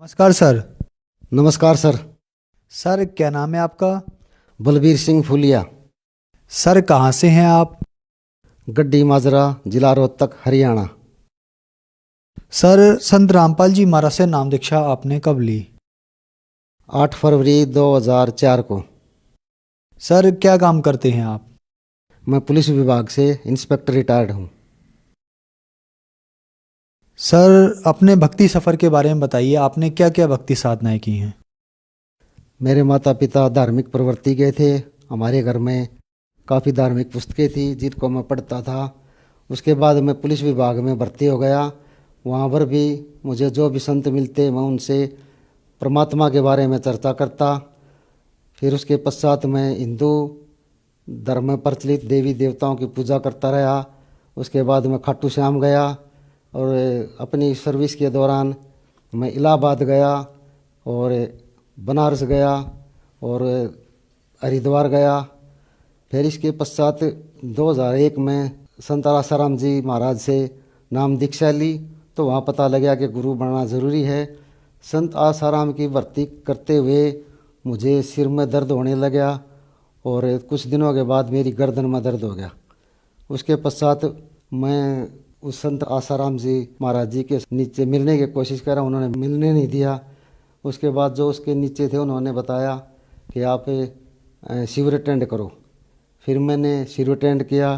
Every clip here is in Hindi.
नमस्कार सर। नमस्कार सर। सर क्या नाम है आपका? बलबीर सिंह फुलिया। सर कहाँ से हैं आप? गड्डी माजरा, जिला रोहतक, हरियाणा। सर संत रामपाल जी महाराज से नाम दीक्षा आपने कब ली? 8 फरवरी 2004 को। सर क्या काम करते हैं आप? मैं पुलिस विभाग से इंस्पेक्टर रिटायर्ड हूँ। सर अपने भक्ति सफ़र के बारे में बताइए, आपने क्या क्या भक्ति साधनाएं की हैं? मेरे माता पिता धार्मिक प्रवृत्ति के थे। हमारे घर में काफ़ी धार्मिक पुस्तकें थी जिनको मैं पढ़ता था। उसके बाद मैं पुलिस विभाग में भर्ती हो गया। वहाँ पर भी मुझे जो भी संत मिलते मैं उनसे परमात्मा के बारे में चर्चा करता। फिर उसके पश्चात मैं हिंदू धर्म में प्रचलित देवी देवताओं की पूजा करता रहा। उसके बाद मैं खाटू श्याम गया और अपनी सर्विस के दौरान मैं इलाहाबाद गया और बनारस गया और हरिद्वार गया। फिर इसके पश्चात 2001 में संत आसाराम जी महाराज से नाम दीक्षा ली तो वहाँ पता लगा कि गुरु बनना ज़रूरी है। संत आसाराम की भर्ती करते हुए मुझे सिर में दर्द होने लगा और कुछ दिनों के बाद मेरी गर्दन में दर्द हो गया। उसके पश्चात मैं उस संत आसाराम जी महाराज जी के नीचे मिलने की कोशिश करा, उन्होंने मिलने नहीं दिया। उसके बाद जो उसके नीचे थे उन्होंने बताया कि आप शिविर अटेंड करो। फिर मैंने शिविर अटेंड किया।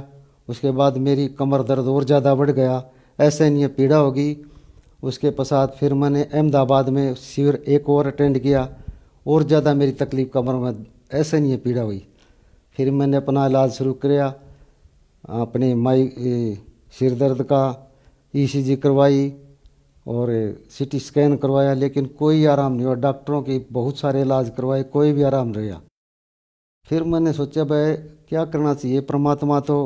उसके बाद मेरी कमर दर्द और ज़्यादा बढ़ गया, ऐसे नहीं पीड़ा होगी। उसके पश्चात फिर मैंने अहमदाबाद में शिविर एक और अटेंड किया और ज़्यादा मेरी तकलीफ़ कमर में ऐसे नहीं पीड़ा हुई। फिर मैंने अपना इलाज शुरू किया, अपने माई सिर दर्द का ईसीजी करवाई और सीटी स्कैन करवाया, लेकिन कोई आराम नहीं हुआ। डॉक्टरों की बहुत सारे इलाज करवाए, कोई भी आराम नहीं रहा। फिर मैंने सोचा भाई क्या करना चाहिए। परमात्मा तो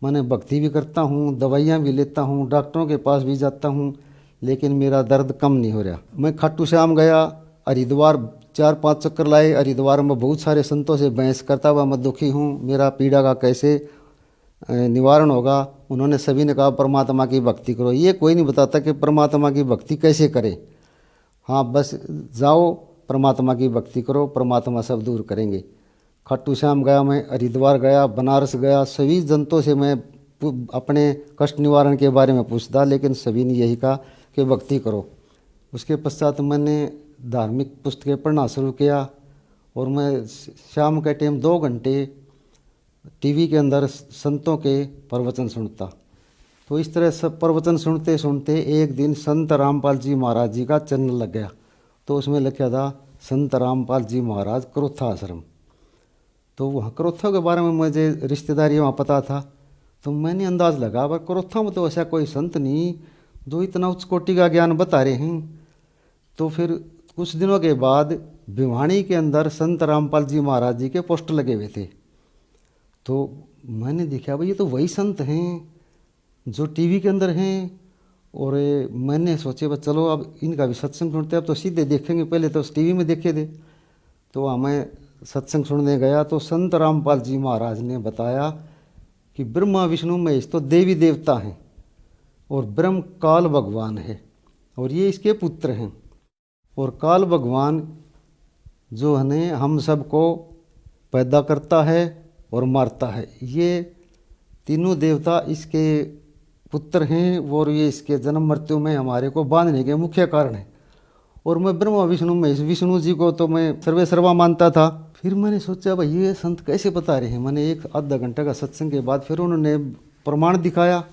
मैंने भक्ति भी करता हूँ, दवाइयाँ भी लेता हूँ, डॉक्टरों के पास भी जाता हूँ, लेकिन मेरा दर्द कम नहीं हो रहा। मैं खाटू श्याम गया, हरिद्वार 4-5 चक्कर लाए। हरिद्वार में बहुत सारे संतों से बहस करता हुआ मैं दुखी हूँ, मेरा पीड़ा का कैसे निवारण होगा। उन्होंने सभी ने कहा परमात्मा की भक्ति करो। ये कोई नहीं बताता कि परमात्मा की भक्ति कैसे करें। हाँ बस जाओ परमात्मा की भक्ति करो, परमात्मा सब दूर करेंगे। खाटू श्याम गया, मैं हरिद्वार गया, बनारस गया, सभी जनतों से मैं अपने कष्ट निवारण के बारे में पूछता, लेकिन सभी ने यही कहा कि भक्ति करो। उसके पश्चात मैंने धार्मिक पुस्तकें पढ़ना शुरू किया और मैं शाम के टाइम 2 घंटे टीवी के अंदर संतों के प्रवचन सुनता। तो इस तरह सब प्रवचन सुनते सुनते एक दिन संत रामपाल जी महाराज जी का चैनल लग गया। तो उसमें लिखा था संत रामपाल जी महाराज क्रोथा आश्रम। तो वहाँ क्रोथा के बारे में मुझे रिश्तेदारी वहाँ पता था। तो मैंने अंदाज़ लगा पर क्रोथा में तो ऐसा कोई संत नहीं जो इतना उच्च कोटि का ज्ञान बता रहे हैं। तो फिर कुछ दिनों के बाद भिवानी के अंदर संत रामपाल जी महाराज जी के पोस्टर लगे हुए थे। तो मैंने देखा भाई ये तो वही संत हैं जो टीवी के अंदर हैं। और मैंने सोचे बस चलो अब इनका भी सत्संग सुनते, अब तो सीधे देखेंगे, पहले तो टीवी में देखे थे। तो वहाँ मैं सत्संग सुनने गया तो संत रामपाल जी महाराज ने बताया कि ब्रह्मा विष्णु महेश तो देवी देवता हैं और ब्रह्म काल भगवान है और ये इसके पुत्र हैं। और काल भगवान जो है हम सबको पैदा करता है और मारता है, ये तीनों देवता इसके पुत्र हैं और ये इसके जन्म मृत्यु में हमारे को बांधने के मुख्य कारण है। और मैं ब्रह्मा विष्णु महेश विष्णु जी को तो मैं सर्वे सर्वा मानता था। फिर मैंने सोचा भाई ये संत कैसे बता रहे हैं। मैंने एक आधा घंटे का सत्संग के बाद फिर उन्होंने प्रमाण दिखाया।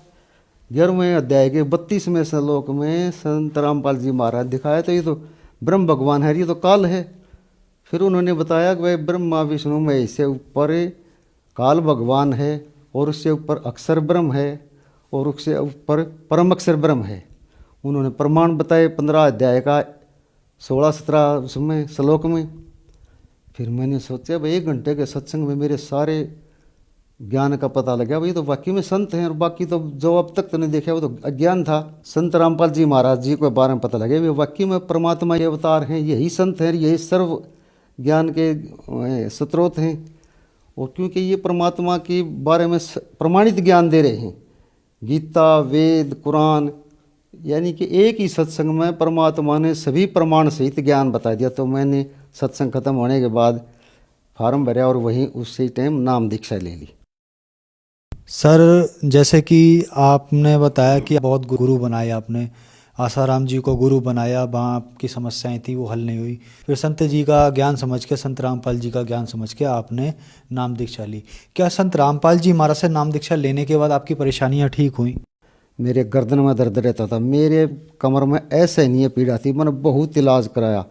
11वें अध्याय के 32वें श्लोक में संत रामपाल जी महाराज दिखाया तो ये तो ब्रह्म भगवान है, ये तो काल है। फिर उन्होंने बताया कि भाई ब्रह्मा विष्णु महेश से ऊपर काल भगवान है और उससे ऊपर अक्षर ब्रह्म है और उससे ऊपर परम अक्षर ब्रह्म है। उन्होंने प्रमाण बताए 15 अध्याय का 16-17 उसमें श्लोक में। फिर मैंने सोचा भाई 1 घंटे के सत्संग में मेरे सारे ज्ञान का पता लगा। भाई तो वाकई में संत हैं और बाकी तो जो अब तक तो नहीं देखा वो तो अज्ञान था। संत रामपाल जी महाराज जी के बारे में पता लगे वे वाकई में परमात्मा के अवतार हैं, यही संत हैं, यही सर्व ज्ञान के स्रोत हैं। और क्योंकि ये परमात्मा के बारे में प्रमाणित ज्ञान दे रहे हैं, गीता वेद कुरान यानी कि एक ही सत्संग में परमात्मा ने सभी प्रमाण सहित ज्ञान बता दिया। तो मैंने सत्संग खत्म होने के बाद फार्म भरा और वहीं उसी टाइम नाम दीक्षा ले ली। सर जैसे कि आपने बताया कि बहुत गुरु बनाए आपने, आसाराम जी को गुरु बनाया, वहाँ आपकी समस्याएं थी वो हल नहीं हुई, फिर संत जी का ज्ञान समझ के, संत रामपाल जी का ज्ञान समझ के आपने नाम दीक्षा ली। क्या संत रामपाल जी महाराज से नाम दीक्षा लेने के बाद आपकी परेशानियां ठीक हुई? मेरे गर्दन में दर्द रहता था, मेरे कमर में ऐसे नहीं पीड़ा थी। मैंने बहुत इलाज कराया,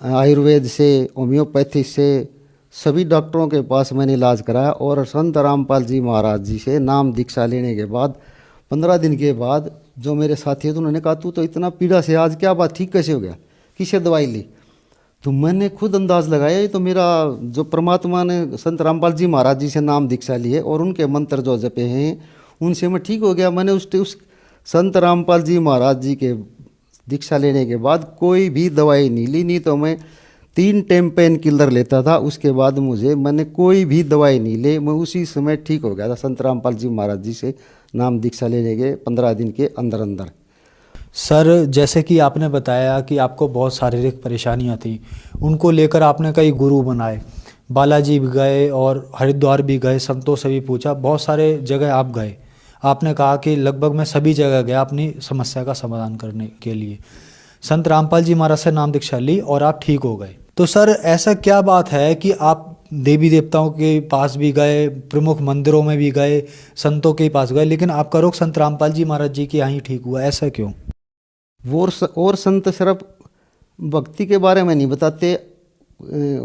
आयुर्वेद से, होम्योपैथी से, सभी डॉक्टरों के पास मैंने इलाज कराया। और संत रामपाल जी महाराज जी से नाम दीक्षा लेने के बाद 15 दिन के बाद जो मेरे साथी थे उन्होंने कहा तू तो इतना पीड़ा से आज क्या बात, ठीक कैसे हो गया, किसे दवाई ली? तो मैंने खुद अंदाज लगाया ये तो मेरा जो परमात्मा ने संत रामपाल जी महाराज जी से नाम दीक्षा ली है और उनके मंत्र जो जपे हैं उनसे मैं ठीक हो गया। मैंने उस संत रामपाल जी महाराज जी के दीक्षा लेने के बाद कोई भी दवाई नहीं ली, नहीं तो मैं 3 टाइम पेन किलर लेता था। उसके बाद मैंने कोई भी दवाई नहीं ली, मैं उसी समय ठीक हो गया था संत रामपाल जी महाराज जी से नाम दीक्षा लेने के 15 दिन के अंदर अंदर। सर जैसे कि आपने बताया कि आपको बहुत शारीरिक परेशानियां थी, उनको लेकर आपने कई गुरु बनाए, बालाजी भी गए और हरिद्वार भी गए, संतों से भी पूछा, बहुत सारे जगह आप गए। आपने कहा कि लगभग मैं सभी जगह गया अपनी समस्या का समाधान करने के लिए। संत रामपाल जी महाराज से नाम दीक्षा ली और आप ठीक हो गए। तो सर ऐसा क्या बात है कि आप देवी देवताओं के पास भी गए, प्रमुख मंदिरों में भी गए, संतों के पास गए, लेकिन आपका रोग संत रामपाल जी महाराज जी के यहाँ ही ठीक हुआ, ऐसा क्यों? और संत सिर्फ भक्ति के बारे में नहीं बताते,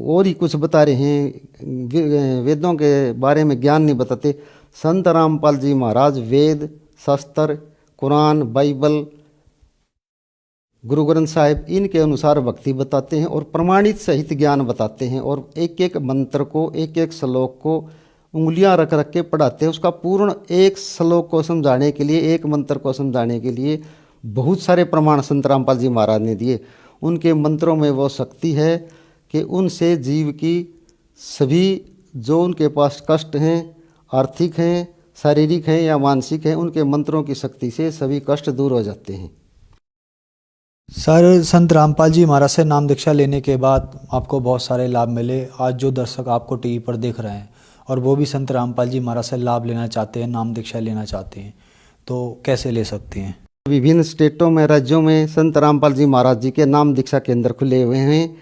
और ही कुछ बता रहे हैं, वेदों के बारे में ज्ञान नहीं बताते। संत रामपाल जी महाराज वेद, शास्त्र, कुरान, बाइबल, गुरु ग्रंथ साहिब इनके अनुसार भक्ति बताते हैं और प्रमाणित सहित ज्ञान बताते हैं। और एक एक मंत्र को, एक एक श्लोक को उंगलियां रख रख के पढ़ाते हैं। उसका पूर्ण एक श्लोक को समझाने के लिए, एक मंत्र को समझाने के लिए बहुत सारे प्रमाण संत रामपाल जी महाराज ने दिए। उनके मंत्रों में वो शक्ति है कि उनसे जीव की सभी जो उनके पास कष्ट हैं, आर्थिक हैं, शारीरिक हैं या मानसिक हैं, उनके मंत्रों की शक्ति से सभी कष्ट दूर हो जाते हैं। सर संत रामपाल जी महाराज से नाम दीक्षा लेने के बाद आपको बहुत सारे लाभ मिले। आज जो दर्शक आपको टीवी पर देख रहे हैं और वो भी संत रामपाल जी महाराज से लाभ लेना चाहते हैं, नाम दीक्षा लेना चाहते हैं, तो कैसे ले सकते हैं? विभिन्न स्टेटों में, राज्यों में संत रामपाल जी महाराज जी के नाम दीक्षा केंद्र खुले हुए हैं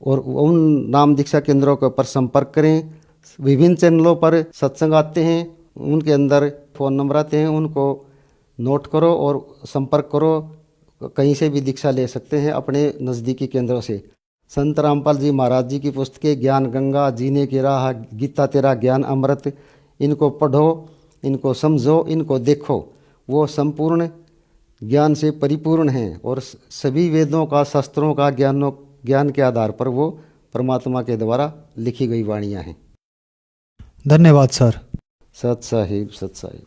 और उन नाम दीक्षा केंद्रों के ऊपर संपर्क करें। विभिन्न चैनलों पर सत्संग आते हैं, उनके अंदर फ़ोन नंबर आते हैं, उनको नोट करो और संपर्क करो। कहीं से भी दीक्षा ले सकते हैं अपने नज़दीकी केंद्रों से। संत रामपाल जी महाराज जी की पुस्तकें ज्ञान गंगा, जीने की राह, गीता तेरा ज्ञान अमृत, इनको पढ़ो, इनको समझो, इनको देखो। वो संपूर्ण ज्ञान से परिपूर्ण हैं और सभी वेदों का, शास्त्रों का ज्ञान के आधार पर वो परमात्मा के द्वारा लिखी गई वाणियाँ हैं। धन्यवाद सर। सत साहिब, सत साहिब।